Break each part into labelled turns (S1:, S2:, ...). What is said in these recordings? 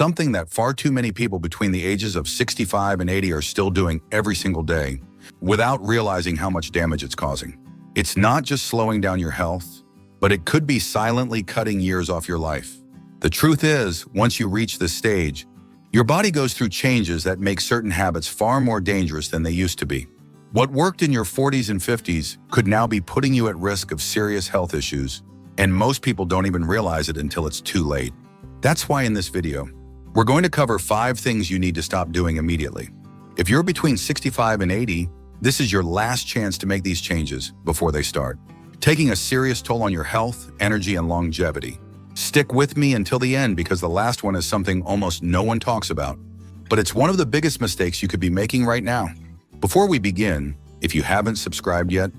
S1: something that far too many people between the ages of 65 and 80 are still doing every single day without realizing how much damage it's causing. It's not just slowing down your health, but it could be silently cutting years off your life. The truth is, once you reach this stage, your body goes through changes that make certain habits far more dangerous than they used to be. What worked in your 40s and 50s could now be putting you at risk of serious health issues, and most people don't even realize it until it's too late. That's why in this video, we're going to cover 5 things you need to stop doing immediately. If you're between 65 and 80, this is your last chance to make these changes before they start, taking a serious toll on your health, energy, and longevity. Stick with me until the end because the last one is something almost no one talks about, but it's one of the biggest mistakes you could be making right now. Before we begin, if you haven't subscribed yet,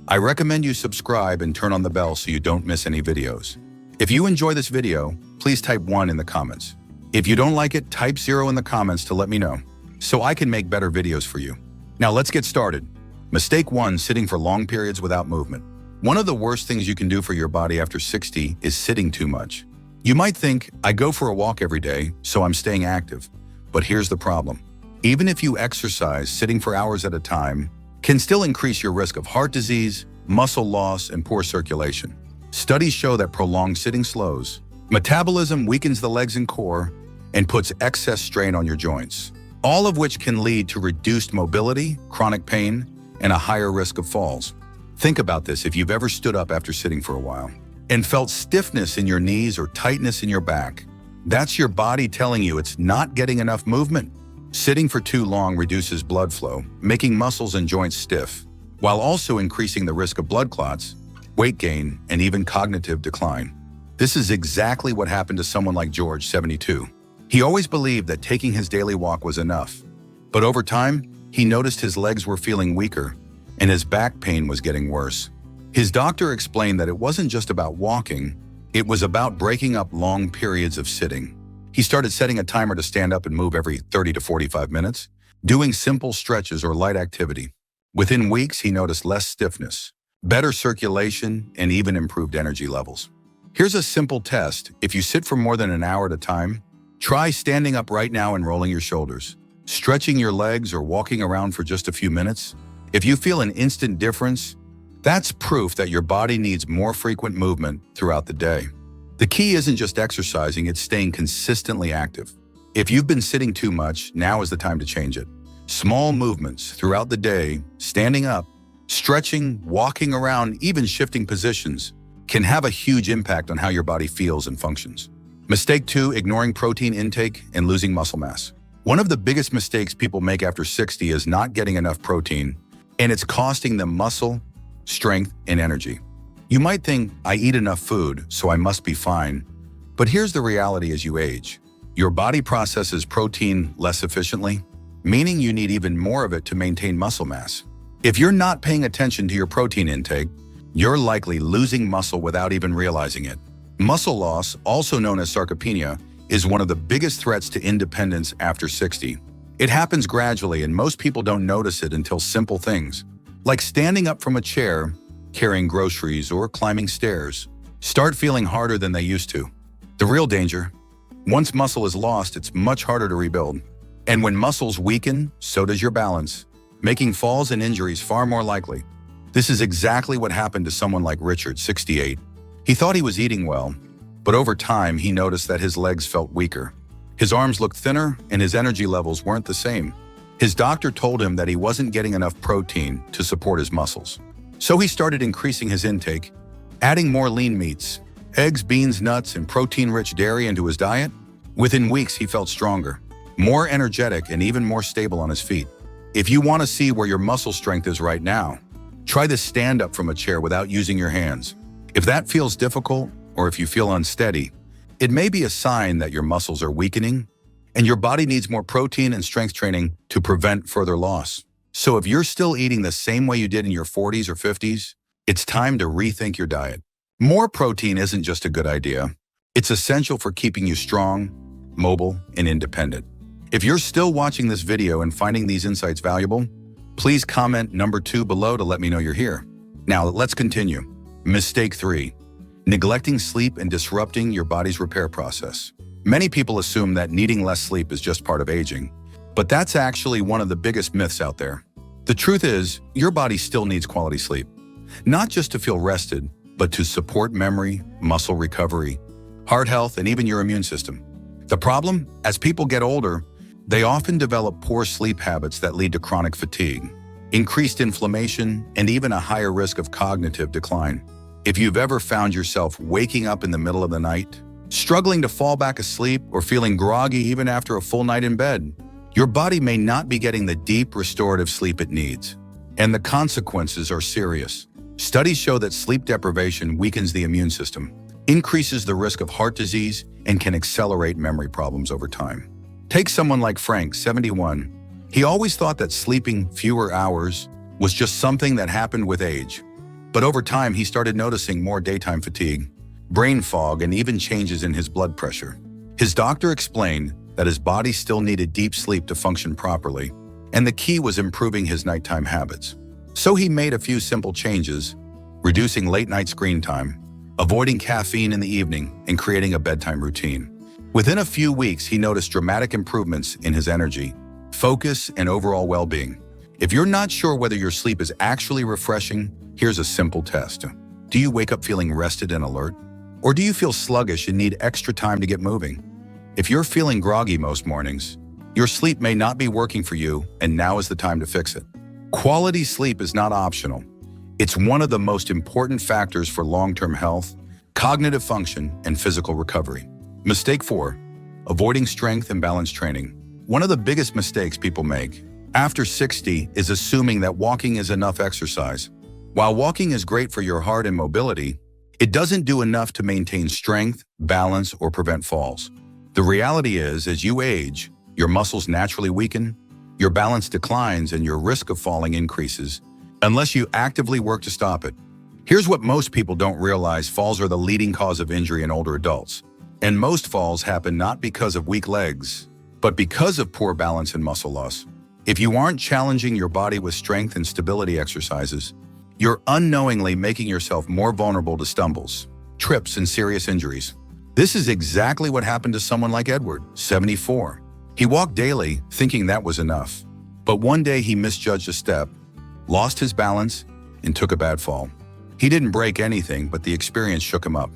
S1: I recommend you subscribe and turn on the bell so you don't miss any videos. If you enjoy this video, please type 1 in the comments. If you don't like it, type 0 in the comments to let me know, so I can make better videos for you. Now let's get started. Mistake 1, sitting for long periods without movement. One of the worst things you can do for your body after 60 is sitting too much. You might think, I go for a walk every day, so I'm staying active. But here's the problem. Even if you exercise, sitting for hours at a time can still increase your risk of heart disease, muscle loss, and poor circulation. Studies show that prolonged sitting slows metabolism, weakens the legs and core, and puts excess strain on your joints, all of which can lead to reduced mobility, chronic pain, and a higher risk of falls. Think about this if you've ever stood up after sitting for a while and felt stiffness in your knees or tightness in your back. That's your body telling you it's not getting enough movement. Sitting for too long reduces blood flow, making muscles and joints stiff, while also increasing the risk of blood clots, weight gain, and even cognitive decline. This is exactly what happened to someone like George, 72. He always believed that taking his daily walk was enough, but over time, he noticed his legs were feeling weaker and his back pain was getting worse. His doctor explained that it wasn't just about walking, it was about breaking up long periods of sitting. He started setting a timer to stand up and move every 30 to 45 minutes, doing simple stretches or light activity. Within weeks, he noticed less stiffness, better circulation, and even improved energy levels. Here's a simple test. If you sit for more than an hour at a time, try standing up right now and rolling your shoulders, stretching your legs, or walking around for just a few minutes. If you feel an instant difference, that's proof that your body needs more frequent movement throughout the day. The key isn't just exercising, it's staying consistently active. If you've been sitting too much, now is the time to change it. Small movements throughout the day, standing up, stretching, walking around, even shifting positions, can have a huge impact on how your body feels and functions. Mistake 2, ignoring protein intake and losing muscle mass. One of the biggest mistakes people make after 60 is not getting enough protein, and it's costing them muscle, strength, and energy. You might think, I eat enough food, so I must be fine. But here's the reality as you age. Your body processes protein less efficiently, meaning you need even more of it to maintain muscle mass. If you're not paying attention to your protein intake, you're likely losing muscle without even realizing it. Muscle loss, also known as sarcopenia, is one of the biggest threats to independence after 60. It happens gradually, and most people don't notice it until simple things, like standing up from a chair, carrying groceries, or climbing stairs, start feeling harder than they used to. The real danger: once muscle is lost, it's much harder to rebuild. And when muscles weaken, so does your balance, making falls and injuries far more likely. This is exactly what happened to someone like Richard, 68. He thought he was eating well, but over time he noticed that his legs felt weaker. His arms looked thinner and his energy levels weren't the same. His doctor told him that he wasn't getting enough protein to support his muscles. So he started increasing his intake, adding more lean meats, eggs, beans, nuts, and protein-rich dairy into his diet. Within weeks, he felt stronger, more energetic, and even more stable on his feet. If you want to see where your muscle strength is right now, try to stand up from a chair without using your hands. If that feels difficult, or if you feel unsteady, it may be a sign that your muscles are weakening and your body needs more protein and strength training to prevent further loss. So if you're still eating the same way you did in your 40s or 50s, it's time to rethink your diet. More protein isn't just a good idea. It's essential for keeping you strong, mobile, and independent. If you're still watching this video and finding these insights valuable, please comment number 2 below to let me know you're here. Now let's continue. Mistake 3, neglecting sleep and disrupting your body's repair process. Many people assume that needing less sleep is just part of aging, but that's actually one of the biggest myths out there. The truth is, your body still needs quality sleep, not just to feel rested, but to support memory, muscle recovery, heart health, and even your immune system. The problem? As people get older, they often develop poor sleep habits that lead to chronic fatigue, increased inflammation, and even a higher risk of cognitive decline. If you've ever found yourself waking up in the middle of the night, struggling to fall back asleep, or feeling groggy even after a full night in bed, your body may not be getting the deep restorative sleep it needs, and the consequences are serious. Studies show that sleep deprivation weakens the immune system, increases the risk of heart disease, and can accelerate memory problems over time. Take someone like Frank, 71. He always thought that sleeping fewer hours was just something that happened with age. But over time, he started noticing more daytime fatigue, brain fog, and even changes in his blood pressure. His doctor explained that his body still needed deep sleep to function properly, and the key was improving his nighttime habits. So he made a few simple changes, reducing late-night screen time, avoiding caffeine in the evening, and creating a bedtime routine. Within a few weeks, he noticed dramatic improvements in his energy, focus, and overall well-being. If you're not sure whether your sleep is actually refreshing, here's a simple test. Do you wake up feeling rested and alert? Or do you feel sluggish and need extra time to get moving? If you're feeling groggy most mornings, your sleep may not be working for you, and now is the time to fix it. Quality sleep is not optional. It's one of the most important factors for long-term health, cognitive function, and physical recovery. Mistake 4, avoiding strength and balance training. One of the biggest mistakes people make after 60 is assuming that walking is enough exercise. While walking is great for your heart and mobility, it doesn't do enough to maintain strength, balance, or prevent falls. The reality is, as you age, your muscles naturally weaken, your balance declines, and your risk of falling increases, unless you actively work to stop it. Here's what most people don't realize: falls are the leading cause of injury in older adults. And most falls happen not because of weak legs, but because of poor balance and muscle loss. If you aren't challenging your body with strength and stability exercises, you're unknowingly making yourself more vulnerable to stumbles, trips, and serious injuries. This is exactly what happened to someone like Edward, 74. He walked daily, thinking that was enough. But one day he misjudged a step, lost his balance, and took a bad fall. He didn't break anything, but the experience shook him up.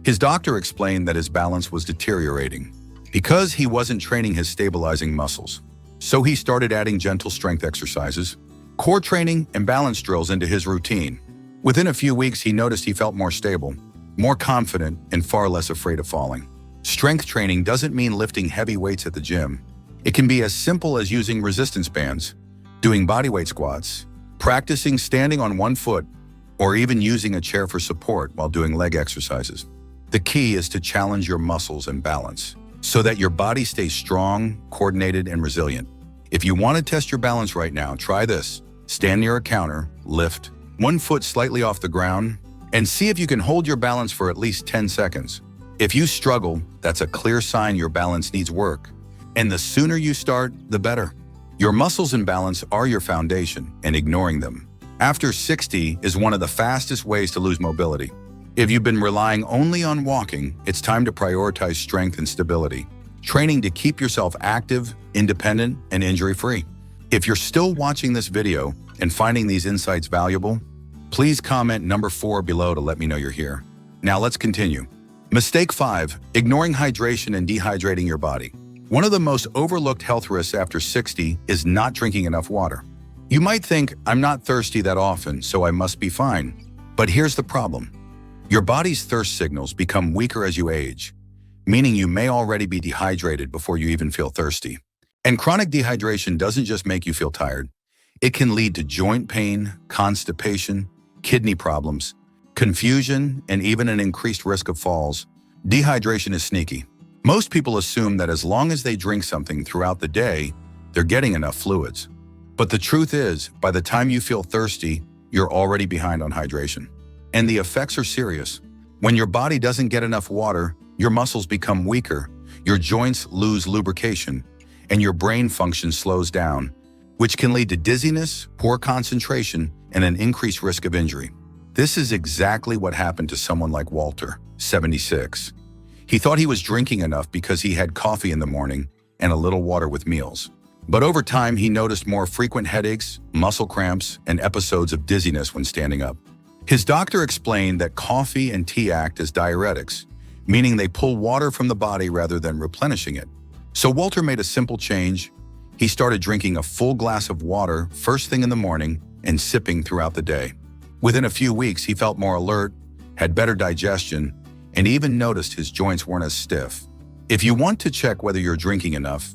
S1: His doctor explained that his balance was deteriorating because he wasn't training his stabilizing muscles. So he started adding gentle strength exercises, core training, and balance drills into his routine. Within a few weeks, he noticed he felt more stable, more confident, and far less afraid of falling. Strength training doesn't mean lifting heavy weights at the gym. It can be as simple as using resistance bands, doing bodyweight squats, practicing standing on one foot, or even using a chair for support while doing leg exercises. The key is to challenge your muscles and balance so that your body stays strong, coordinated, and resilient. If you want to test your balance right now, try this. Stand near a counter, lift one foot slightly off the ground, and see if you can hold your balance for at least 10 seconds. If you struggle, that's a clear sign your balance needs work. And the sooner you start, the better. Your muscles and balance are your foundation, and ignoring them after 60 is one of the fastest ways to lose mobility. If you've been relying only on walking, it's time to prioritize strength and stability, training to keep yourself active, independent, and injury-free. If you're still watching this video and finding these insights valuable, please comment number 4 below to let me know you're here. Now let's continue. Mistake 5, ignoring hydration and dehydrating your body. One of the most overlooked health risks after 60 is not drinking enough water. You might think, I'm not thirsty that often, so I must be fine. But here's the problem. Your body's thirst signals become weaker as you age, meaning you may already be dehydrated before you even feel thirsty. And chronic dehydration doesn't just make you feel tired. It can lead to joint pain, constipation, kidney problems, confusion, and even an increased risk of falls. Dehydration is sneaky. Most people assume that as long as they drink something throughout the day, they're getting enough fluids. But the truth is, by the time you feel thirsty, you're already behind on hydration. And the effects are serious. When your body doesn't get enough water, your muscles become weaker, your joints lose lubrication, and your brain function slows down, which can lead to dizziness, poor concentration, and an increased risk of injury. This is exactly what happened to someone like Walter, 76. He thought he was drinking enough because he had coffee in the morning and a little water with meals. But over time, he noticed more frequent headaches, muscle cramps, and episodes of dizziness when standing up. His doctor explained that coffee and tea act as diuretics, meaning they pull water from the body rather than replenishing it. So Walter made a simple change. He started drinking a full glass of water first thing in the morning and sipping throughout the day. Within a few weeks, he felt more alert, had better digestion, and even noticed his joints weren't as stiff. If you want to check whether you're drinking enough,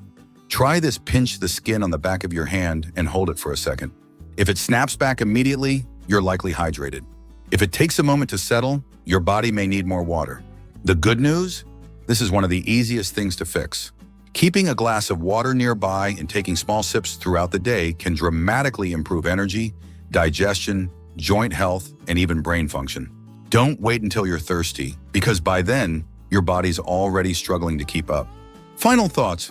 S1: try this: pinch the skin on the back of your hand and hold it for a second. If it snaps back immediately, you're likely hydrated. If it takes a moment to settle, your body may need more water. The good news? This is one of the easiest things to fix. Keeping a glass of water nearby and taking small sips throughout the day can dramatically improve energy, digestion, joint health, and even brain function. Don't wait until you're thirsty, because by then, your body's already struggling to keep up. Final thoughts.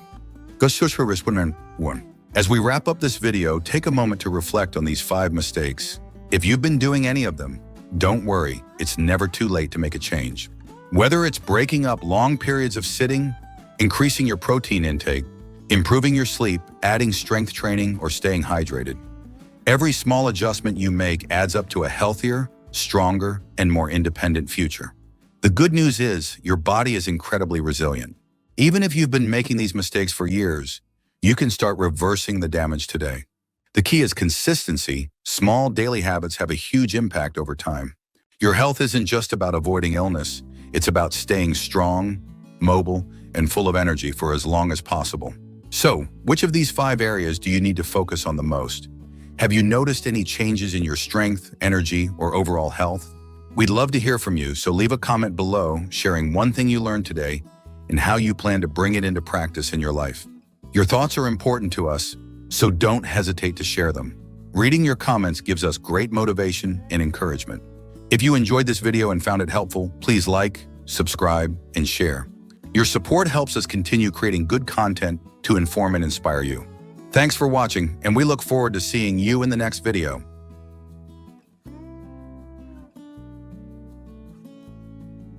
S1: As we wrap up this video, take a moment to reflect on these 5 mistakes. If you've been doing any of them, don't worry, it's never too late to make a change. Whether it's breaking up long periods of sitting, increasing your protein intake, improving your sleep, adding strength training, or staying hydrated, every small adjustment you make adds up to a healthier, stronger, and more independent future. The good news is your body is incredibly resilient. Even if you've been making these mistakes for years, you can start reversing the damage today. The key is consistency. Small daily habits have a huge impact over time. Your health isn't just about avoiding illness. It's about staying strong, mobile, and full of energy for as long as possible. So, which of these 5 areas do you need to focus on the most? Have you noticed any changes in your strength, energy, or overall health? We'd love to hear from you, so leave a comment below sharing one thing you learned today and how you plan to bring it into practice in your life. Your thoughts are important to us, so don't hesitate to share them. Reading your comments gives us great motivation and encouragement. If you enjoyed this video and found it helpful, please like, subscribe, and share. Your support helps us continue creating good content to inform and inspire you. Thanks for watching, and we look forward to seeing you in the next video.